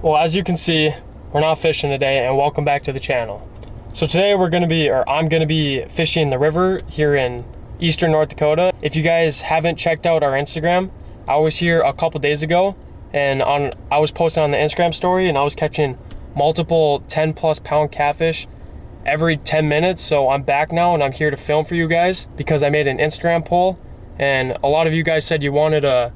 Well, as you can see, we're not fishing today, and welcome back to the channel. So today I'm gonna be fishing the river here in eastern North Dakota. If you guys haven't checked out our Instagram, I was here a couple days ago, and I was posting on the Instagram story, and I was catching multiple 10+ pound catfish every 10 minutes. So I'm back now, and I'm here to film for you guys because I made an Instagram poll, and a lot of you guys said you wanted a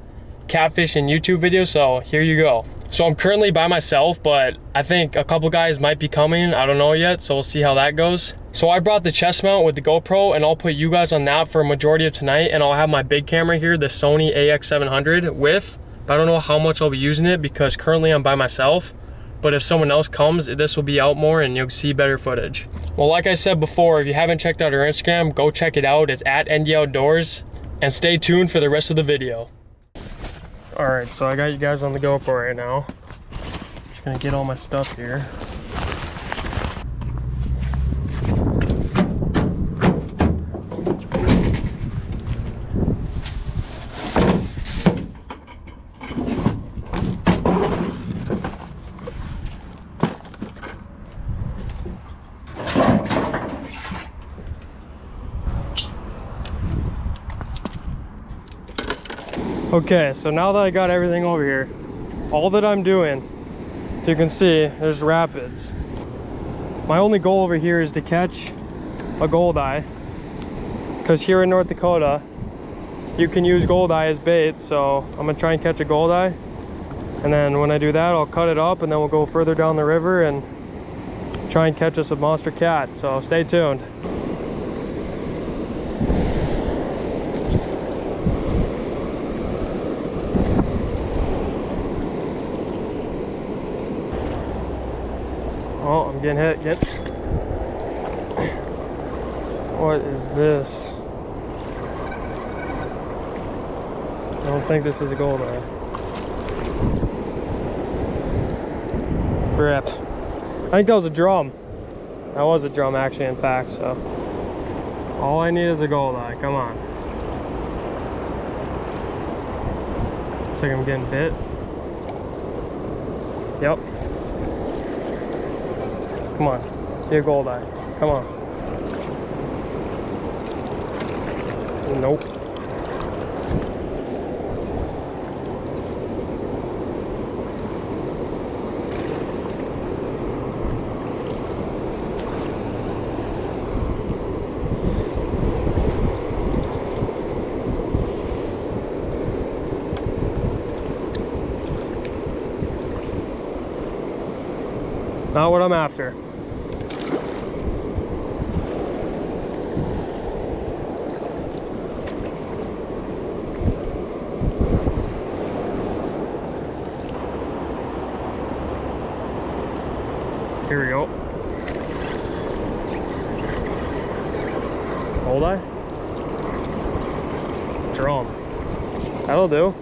catfishing YouTube video, so here you go. So I'm currently by myself, but I think a couple guys might be coming. I don't know yet, so we'll see how that goes. So I brought the chest mount with the GoPro, and I'll put you guys on that for a majority of tonight, and I'll have my big camera here, the Sony AX700 with, but I don't know how much I'll be using it because currently I'm by myself. But if someone else comes, this will be out more and you'll see better footage. Well, like I said before, if you haven't checked out our Instagram, go check it out. It's at ND Outdoors, and stay tuned for the rest of the video. All right, so I got you guys on the GoPro right now. Just gonna get all my stuff here. Okay, so now that I got everything over here, all that I'm doing, if you can see, there's rapids. My only goal over here is to catch a goldeye, because here in North Dakota, you can use goldeye as bait, so I'm gonna try and catch a goldeye. And then when I do that, I'll cut it up, and then we'll go further down the river and try and catch us a monster cat, so stay tuned. Oh, I'm getting hit again. What is this? I don't think this is a goldeye. Crap. I think that was a drum. That was a drum actually, in fact, so. All I need is a goldeye, come on. Looks like I'm getting bit. Yep. Come on, be a goldeye. Come on. Nope. Not what I'm after. Here we go. Goldeye? Drum. That'll do.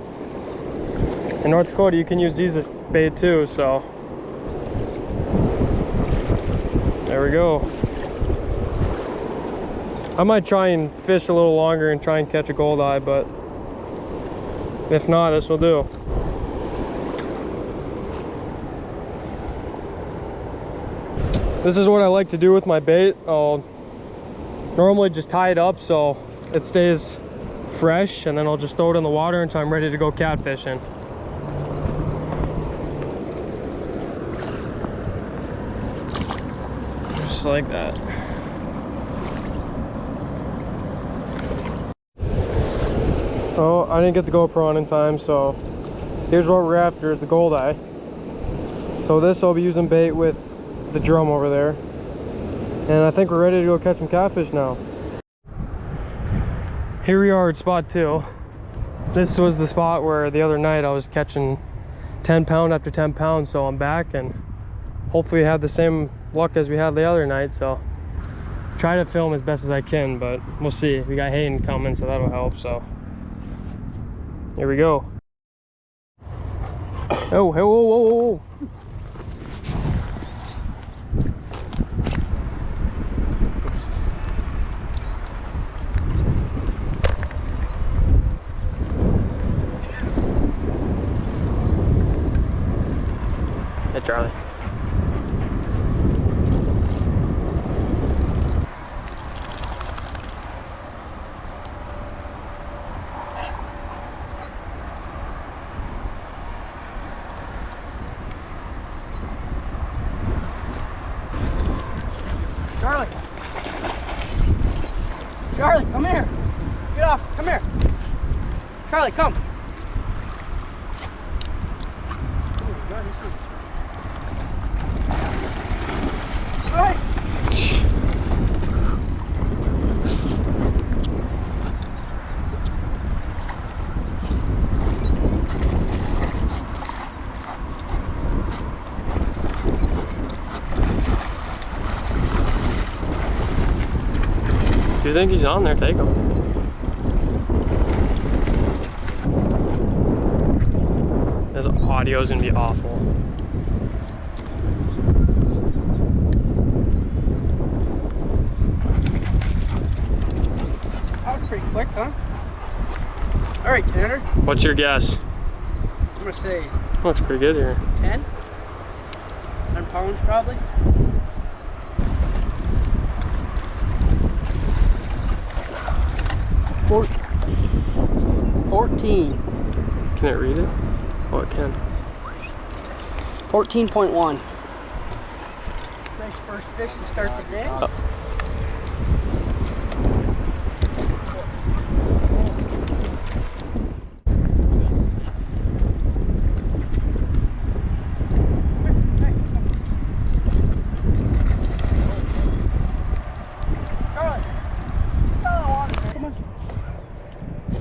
In North Dakota, you can use these as bait too, so. There we go. I might try and fish a little longer and try and catch a goldeye, but if not, this will do. This is what I like to do with my bait. I'll normally just tie it up so it stays fresh, and then I'll just throw it in the water until I'm ready to go catfishing. Just like that. Oh, I didn't get the GoPro on in time, so here's what we're after, is the goldeye. So this I'll be using bait with the drum over there, and I think we're ready to go catch some catfish now. Here we are at spot 2. This was the spot where the other night I was catching 10 pound after 10 pounds, so I'm back and hopefully have the same luck as we had the other night. So try to film as best as I can, but we'll see. We got Hayden coming, so that'll help. So here we go. Oh, whoa, whoa, whoa, whoa. Charlie. Charlie! Charlie, come here! Get off! Come here! Charlie, come! Alright! If you think he's on there, take him. This audio's gonna be awful. That was pretty quick, huh? Alright, Tanner. What's your guess? I'm gonna say Looks pretty good here. 10? 10 pounds probably. Four, 14. Can it read it? Oh, it can. 14.1. Nice first fish to start the day. Oh.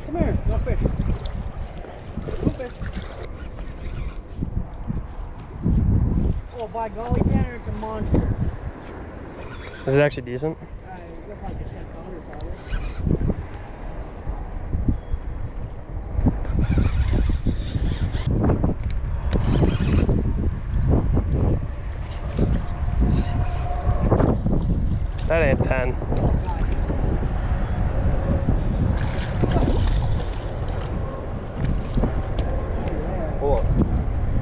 Come here, no fish. No fish. Oh, by golly, Tanner, it's a monster. Is it actually decent? You look like a 10 pounder probably. That ain't 10.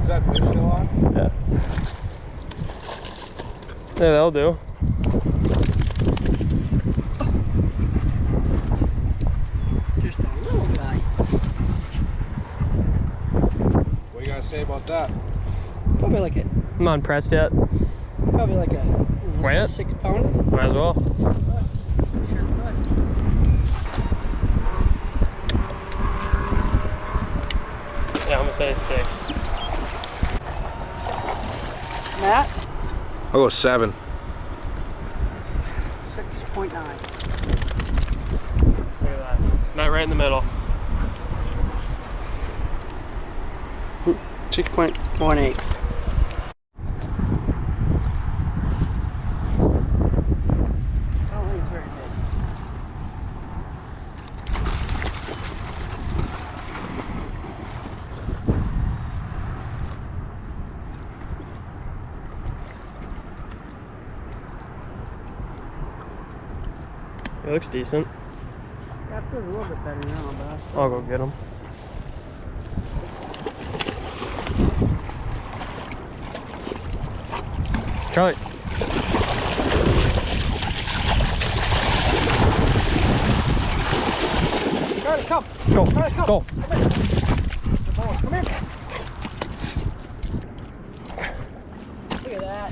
Is that fish still on? Yeah. Yeah, that'll do. Just a little guy. What do you gotta say about that? Probably like a, I'm not impressed yet. probably like a Weigh it? 6 pounder. Might as well. Sure could. Yeah, I'm gonna say 6. Matt? I'll go 7. 6.9. Look at that. Not right in the middle. 6.18. I don't think it's very big. It looks decent. That feels a little bit better now, but I'll go get him. Charlie. Charlie, come. Go. Charlie, come. Go. Come here. Look at that.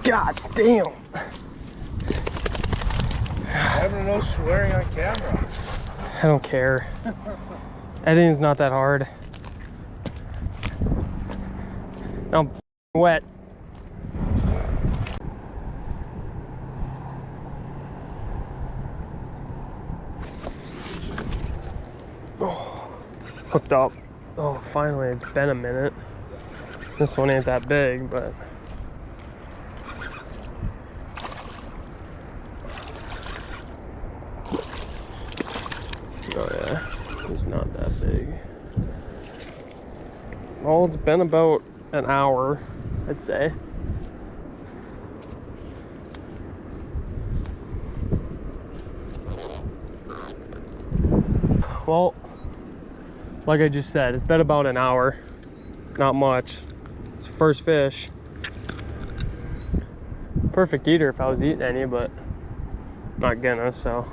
God damn. Having no swearing on camera. I don't care. Editing's not that hard. I'm wet. Oh, hooked up. Oh, finally, it's been a minute. This one ain't that big, but oh yeah, he's not that big. Well, it's been about an hour, I'd say. Well, like I just said, it's been about an hour. Not much. It's first fish. Perfect eater if I was eating any, but I'm not gonna, so.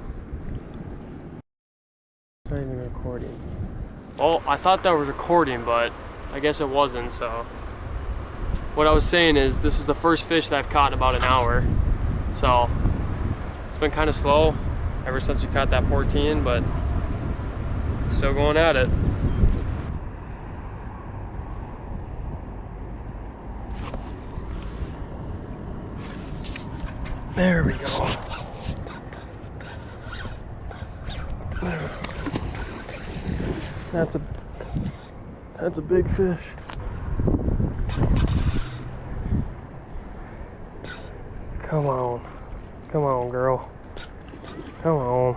It's not even recording. Well, I thought that was recording, but I guess it wasn't, so. What I was saying is this is the first fish that I've caught in about an hour. So it's been kind of slow ever since we caught that 14, but still going at it. There we go. That's a big fish. Come on. Come on, girl. Come on.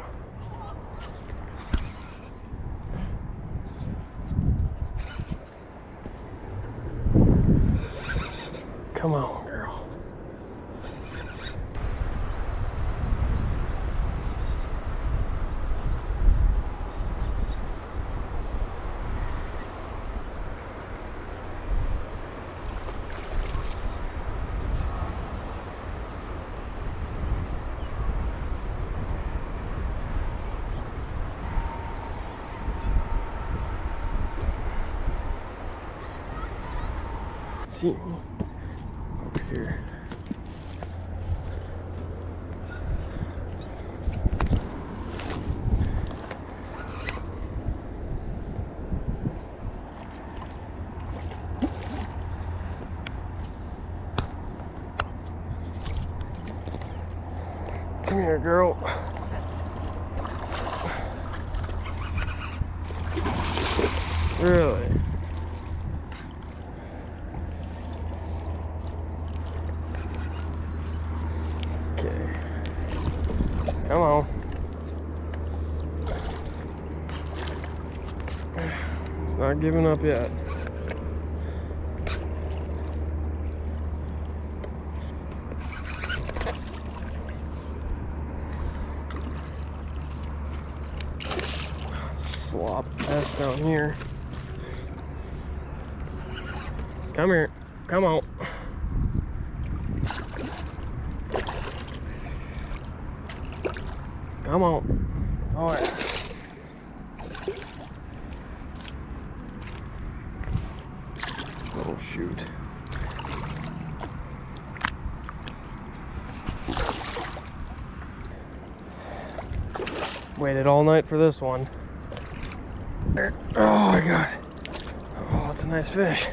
Come on, girl. See over here. Come here, girl. Really? Okay. Come on. It's not giving up yet. It's a slop mess down here. Come here. Come on. Come on. Oh yeah. Oh shoot. Waited all night for this one. There. Oh my god. Oh, it's a nice fish.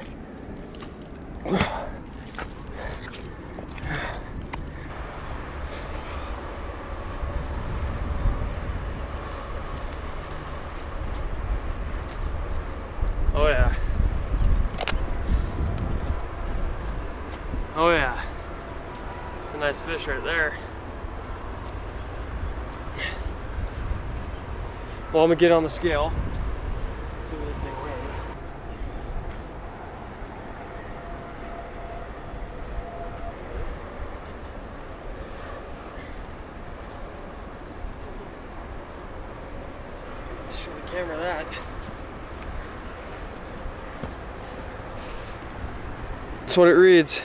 Oh yeah. Oh yeah. It's a nice fish right there. Well, I'm gonna get on the scale. See what this thing weighs. Show the camera that. That's what it reads.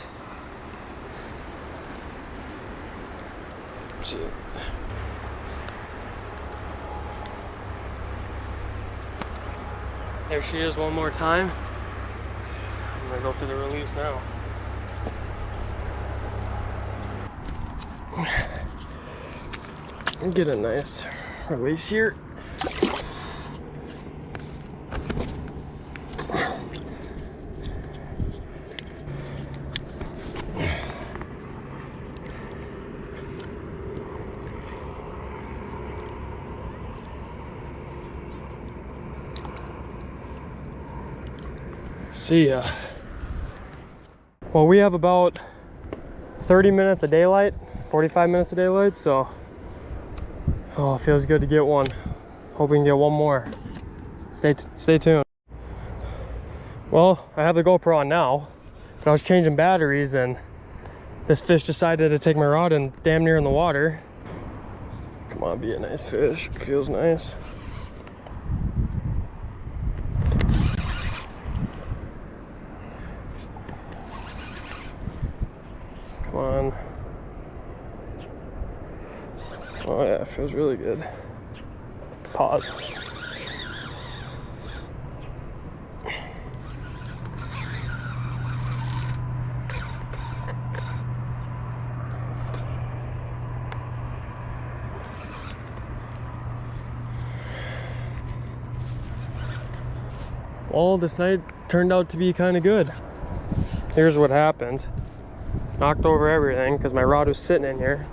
See. There she is one more time. I'm gonna go for the release now. And get a nice release here. See ya. Well, we have about 30 minutes of daylight, 45 minutes of daylight, so oh, it feels good to get one. Hope we can get one more. Stay tuned. Well, I have the GoPro on now, but I was changing batteries and this fish decided to take my rod and damn near in the water. Come on, be a nice fish. Feels nice. That feels really good. Pause. Well, this night turned out to be kind of good. Here's what happened. Knocked over everything because my rod was sitting in here.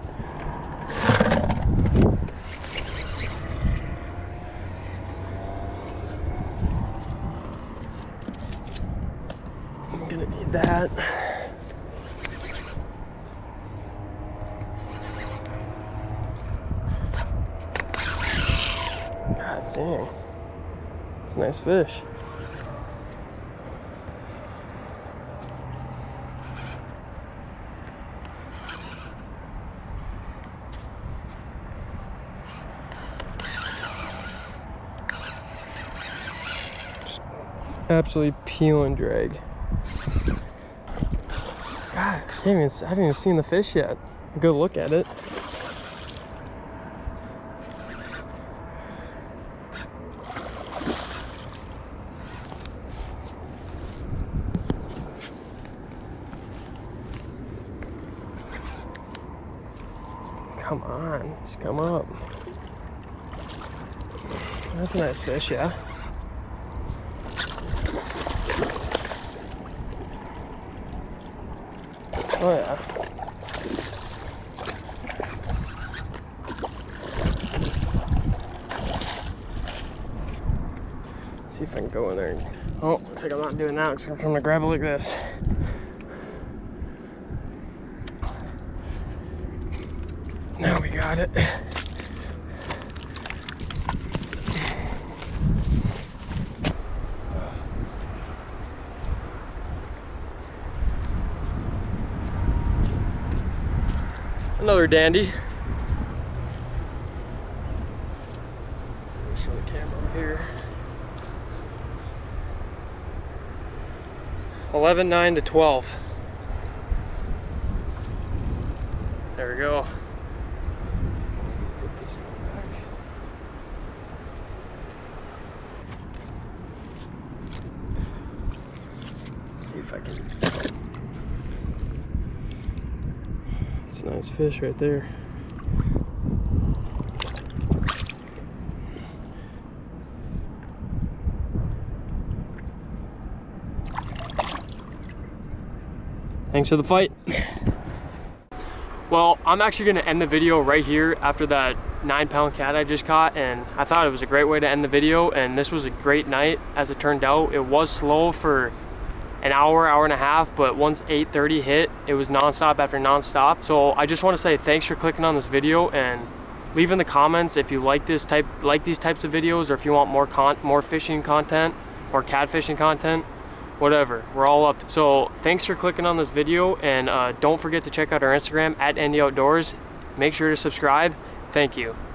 I'm gonna need that. God dang. It's a nice fish. Absolutely peeling drag. God, I haven't even seen the fish yet. Go look at it. Come on, just come up. That's a nice fish, yeah. Oh yeah. See if I can go in there. Oh, looks like I'm not doing that. Looks like I'm gonna grab it like this. Now we got it. Another dandy. Show the camera over here. 11:09 to 12. There we go. Put this one back. See if I can. It's a nice fish right there. Thanks for the fight. Well, I'm actually gonna end the video right here after that 9-pound cat I just caught, and I thought it was a great way to end the video, and this was a great night as it turned out. It was slow for an hour, hour and a half, but once 8:30 hit, it was nonstop after nonstop. So I just want to say thanks for clicking on this video, and leave in the comments if you like these types of videos, or if you want more fishing content or catfishing content, whatever, we're all up to. So thanks for clicking on this video, and don't forget to check out our Instagram at Andy Outdoors. Make sure to subscribe. Thank you.